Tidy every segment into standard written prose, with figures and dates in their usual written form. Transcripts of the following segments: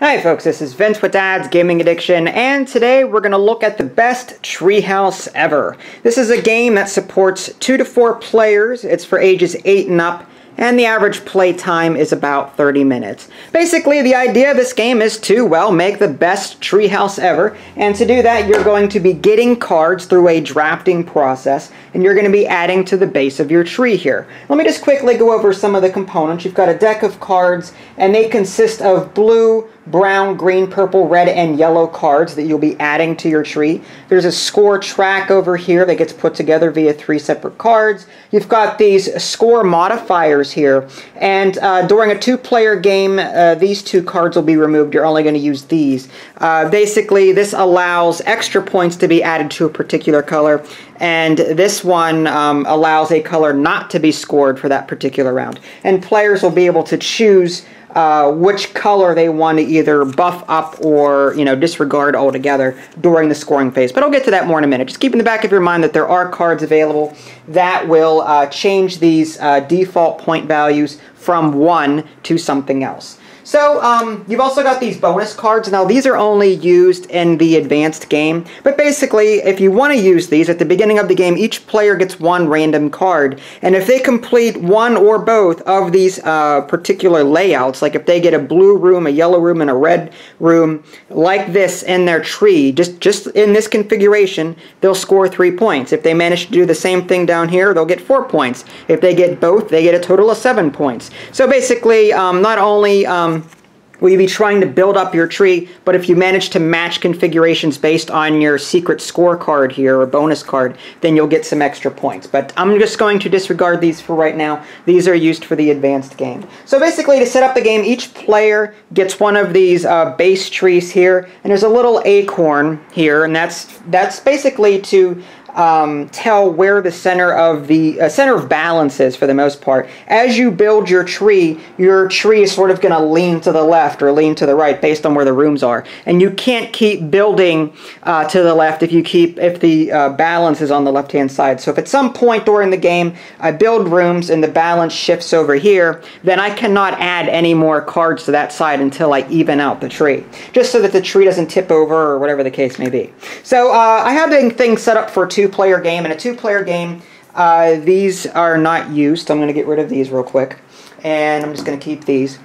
Hi folks, this is Vince with Dad's Gaming Addiction, and today we're going to look at the best Treehouse ever. This is a game that supports 2 to 4 players. It's for ages 8 and up, and the average play time is about 30 minutes. Basically, the idea of this game is to, well, make the best Treehouse ever, and to do that you're going to be getting cards through a drafting process, and you're going to be adding to the base of your tree here. Let me just quickly go over some of the components. You've got a deck of cards, and they consist of blue, brown, green, purple, red, and yellow cards that you'll be adding to your tree. There's a score track over here that gets put together via 3 separate cards. You've got these score modifiers here, and during a 2-player game, these 2 cards will be removed. You're only going to use these. Basically, this allows extra points to be added to a particular color, and this one allows a color not to be scored for that particular round. And players will be able to choose which color they want to either buff up or, disregard altogether during the scoring phase. But I'll get to that more in a minute. Just keep in the back of your mind that there are cards available that will change these default point values from 1 to something else. So, you've also got these bonus cards. Now, these are only used in the advanced game, but basically, if you want to use these, at the beginning of the game, each player gets 1 random card, and if they complete 1 or both of these particular layouts, like if they get a blue room, a yellow room, and a red room, like this in their tree, just in this configuration, they'll score 3 points. If they manage to do the same thing down here, they'll get 4 points. If they get both, they get a total of 7 points. So basically, not only will you be trying to build up your tree, but if you manage to match configurations based on your secret scorecard here, or bonus card, then you'll get some extra points. But I'm just going to disregard these for right now. These are used for the advanced game. So basically, to set up the game, each player gets one of these base trees here, and there's a little acorn here, and that's basically to tell where the center of balance is for the most part. As you build your tree is sort of going to lean to the left or lean to the right based on where the rooms are. And you can't keep building to the left if the balance is on the left-hand side. So if at some point during the game I build rooms and the balance shifts over here, then I cannot add any more cards to that side until I even out the tree, just so that the tree doesn't tip over or whatever the case may be. So I have things set up for a 2-player game. In a 2-player game, these are not used. So I'm going to get rid of these real quick, and I'm just going to keep these.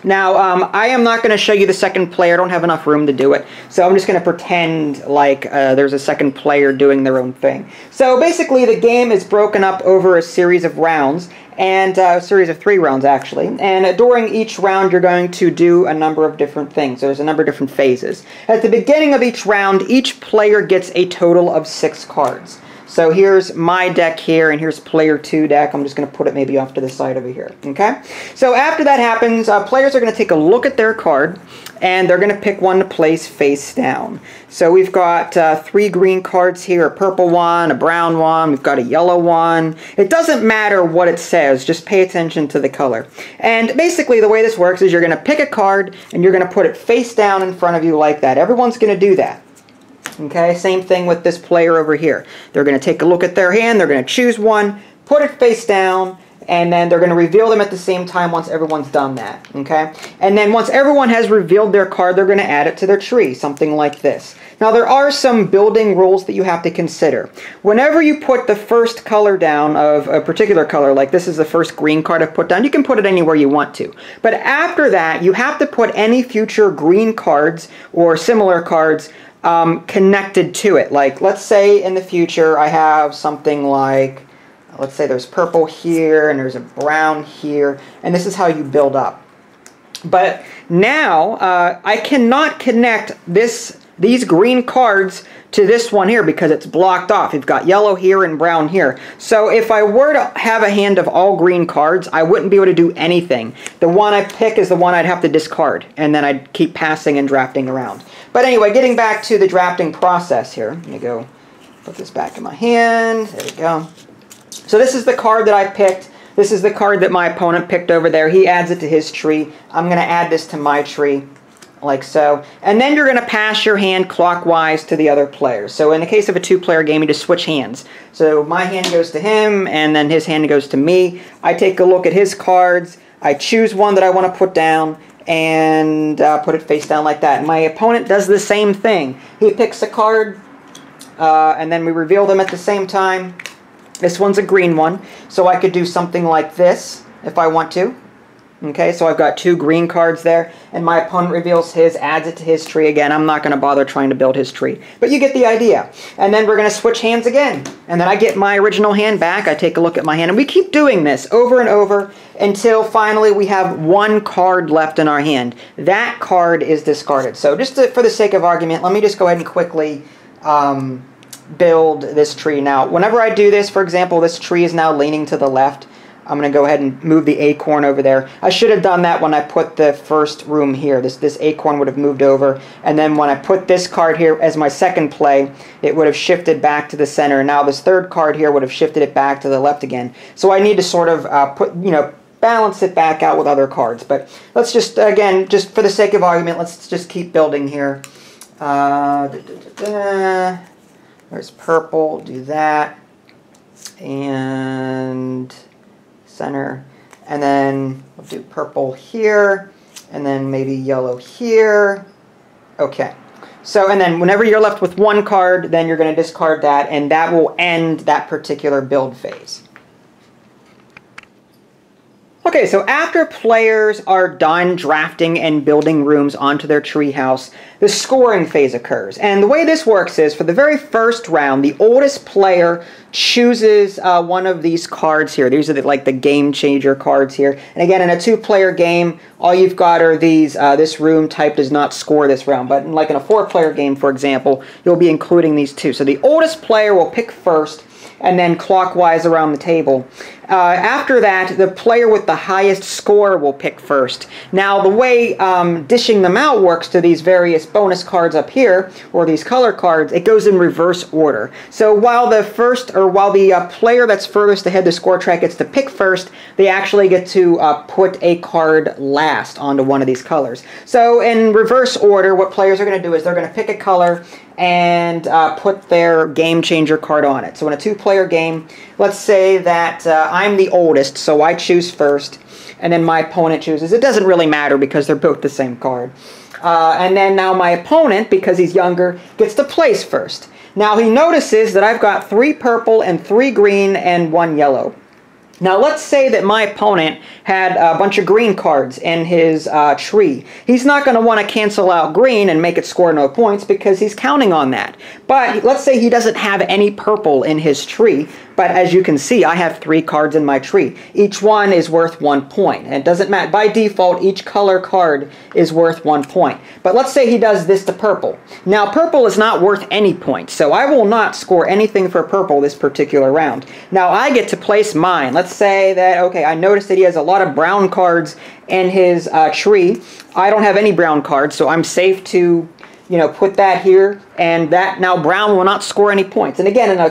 Now, I am not going to show you the second player. I don't have enough room to do it. So I'm just going to pretend like there's a second player doing their own thing. So basically, the game is broken up over a series of rounds, and a series of 3 rounds, actually. And during each round, you're going to do a number of different things. There's a number of different phases. At the beginning of each round, each player gets a total of 6 cards. So here's my deck here, and here's player 2 deck. I'm just going to put it maybe off to the side over here, okay? So after that happens, players are going to take a look at their card, and they're going to pick one to place face down. So we've got 3 green cards here, a purple one, a brown one, we've got a yellow one. It doesn't matter what it says, just pay attention to the color. And basically the way this works is you're going to pick a card, and you're going to put it face down in front of you like that. Everyone's going to do that. Okay, same thing with this player over here. They're going to take a look at their hand, they're going to choose one, put it face down, and then they're going to reveal them at the same time once everyone's done that. Okay? And then once everyone has revealed their card, they're going to add it to their tree, something like this. Now, there are some building rules that you have to consider. Whenever you put the first color down of a particular color, like this is the first green card I've put down, you can put it anywhere you want to. But after that, you have to put any future green cards or similar cards connected to it. Like, let's say in the future I have something like, let's say there's purple here and there's a brown here, and this is how you build up. But now I cannot connect these green cards to this one here because it's blocked off. You've got yellow here and brown here. So if I were to have a hand of all green cards, I wouldn't be able to do anything. The one I pick is the one I'd have to discard, and then I'd keep passing and drafting around. But anyway, getting back to the drafting process here. Let me go put this back in my hand. There we go. So this is the card that I picked. This is the card that my opponent picked over there. He adds it to his tree. I'm going to add this to my tree, like so. And then you're going to pass your hand clockwise to the other players. So in the case of a 2-player game, you just switch hands. So my hand goes to him, and then his hand goes to me. I take a look at his cards. I choose one that I want to put down, and put it face down like that. My opponent does the same thing. He picks a card, and then we reveal them at the same time. This one's a green one, so I could do something like this if I want to. Okay, so I've got 2 green cards there, and my opponent reveals his, adds it to his tree. Again, I'm not going to bother trying to build his tree, but you get the idea. And then we're going to switch hands again, and then I get my original hand back. I take a look at my hand, and we keep doing this over and over until finally we have 1 card left in our hand. That card is discarded. So just for the sake of argument, let me just go ahead and quickly build this tree. Now, whenever I do this, for example, this tree is now leaning to the left. I'm going to go ahead and move the acorn over there. I should have done that when I put the first room here. This acorn would have moved over. And then when I put this card here as my second play, it would have shifted back to the center. And now this third card here would have shifted it back to the left again. So I need to sort of balance it back out with other cards. But let's just, again, just for the sake of argument, let's just keep building here. There's purple, do that. And center, and then we'll do purple here, and then maybe yellow here. Okay, so and then whenever you're left with 1 card, then you're going to discard that, and that will end that particular build phase. Okay, so after players are done drafting and building rooms onto their treehouse, the scoring phase occurs. And the way this works is, for the very first round, the oldest player chooses one of these cards here. These are like the game changer cards here. And again, in a 2-player game, all you've got are these. This room type does not score this round. But like in a 4-player game, for example, you'll be including these 2. So the oldest player will pick first, and then clockwise around the table. After that, the player with the highest score will pick first. Now, the way dishing them out works to these various bonus cards up here, or these color cards, it goes in reverse order. So while the player that's furthest ahead the score track gets to pick first, they actually get to put a card last onto one of these colors. So in reverse order, what players are going to do is they're going to pick a color and put their game changer card on it. So in a 2-player game, let's say that I'm the oldest, so I choose first, and then my opponent chooses. It doesn't really matter because they're both the same card. And then now my opponent, because he's younger, gets to place first. Now he notices that I've got 3 purple and 3 green and 1 yellow. Now let's say that my opponent had a bunch of green cards in his tree. He's not going to want to cancel out green and make it score no points because he's counting on that. But let's say he doesn't have any purple in his tree. But as you can see, I have 3 cards in my tree. Each one is worth 1 point. And it doesn't matter. By default, each color card is worth 1 point. But let's say he does this to purple. Now, purple is not worth any points, so I will not score anything for purple this particular round. Now, I get to place mine. Let's say that, okay, I noticed that he has a lot of brown cards in his tree. I don't have any brown cards, so I'm safe to put that here, and that now brown will not score any points. And again, in a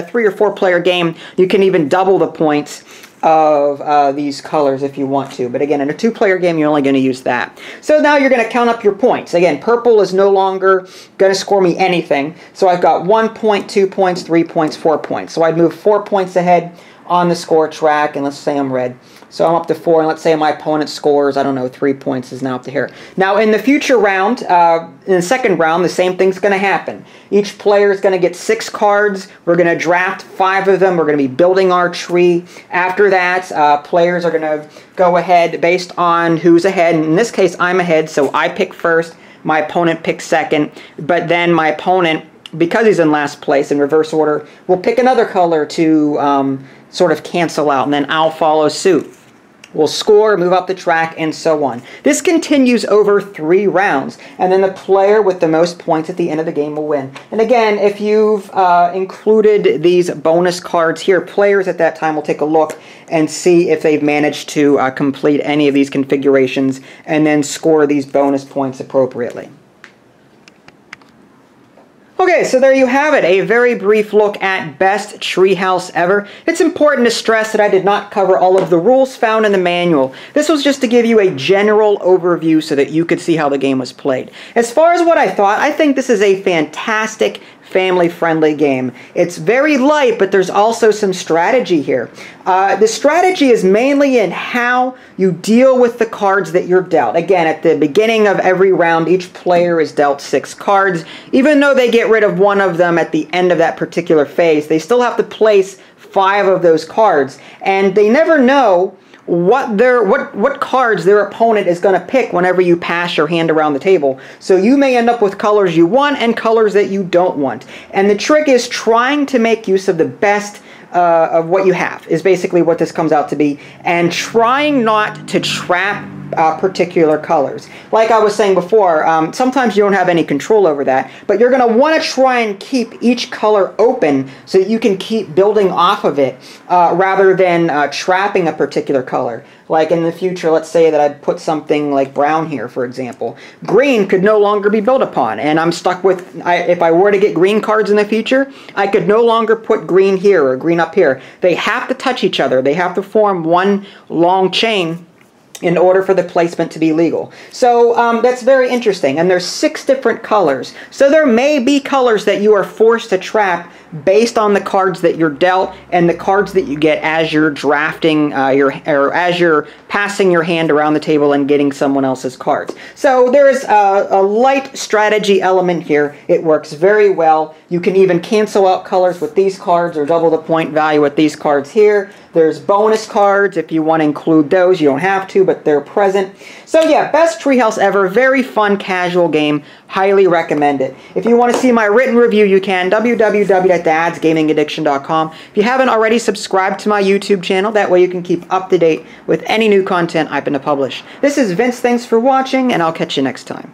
3 or 4 player game, you can even double the points of these colors if you want to. But again, in a 2-player game, you're only going to use that. So now you're going to count up your points. Again, purple is no longer going to score me anything. So I've got 1 point, 2 points, 3 points, 4 points. So I'd move 4 points ahead on the score track, and let's say I'm red. So I'm up to 4, and let's say my opponent scores, I don't know, 3 points is now up to here. Now in the future round, in the second round, the same thing's going to happen. Each player is going to get 6 cards. We're going to draft 5 of them. We're going to be building our tree. After that, players are going to go ahead based on who's ahead. In this case, I'm ahead, so I pick first. My opponent picks second. But then my opponent, because he's in last place in reverse order, will pick another color to sort of cancel out, and then I'll follow suit. We'll score, move up the track, and so on. This continues over 3 rounds, and then the player with the most points at the end of the game will win. And again, if you've included these bonus cards here, players at that time will take a look and see if they've managed to complete any of these configurations and then score these bonus points appropriately. Okay, so there you have it, a very brief look at best treehouse ever. It's important to stress that I did not cover all of the rules found in the manual. This was just to give you a general overview so that you could see how the game was played. As far as what I thought, I think this is a fantastic family-friendly game. It's very light, but there's also some strategy here. The strategy is mainly in how you deal with the cards that you're dealt. Again, at the beginning of every round, each player is dealt 6 cards. Even though they get rid of one of them at the end of that particular phase, they still have to place 5 of those cards, and they never know what cards their opponent is going to pick whenever you pass your hand around the table. So you may end up with colors you want and colors that you don't want. And the trick is trying to make use of the best of what you have, is basically what this comes out to be, and trying not to trap particular colors. Like I was saying before, sometimes you don't have any control over that, but you're going to want to try and keep each color open so that you can keep building off of it rather than trapping a particular color. Like in the future, let's say that I put something like brown here, for example. Green could no longer be built upon, and I'm stuck with, if I were to get green cards in the future, I could no longer put green here or green up here. They have to touch each other. They have to form one long chain in order for the placement to be legal. So that's very interesting. And there's 6 different colors. So there may be colors that you are forced to trap based on the cards that you're dealt and the cards that you get as you're drafting or as you're passing your hand around the table and getting someone else's cards. So there's a light strategy element here. It works very well. You can even cancel out colors with these cards or double the point value with these cards here. There's bonus cards if you want to include those. You don't have to, but they're present. So yeah, best Treehouse ever. Very fun, casual game. Highly recommend it. If you want to see my written review, you can. www.dadsgamingaddiction.com. If you haven't already, subscribe to my YouTube channel. That way you can keep up to date with any new content I happen to publish. This is Vince. Thanks for watching, and I'll catch you next time.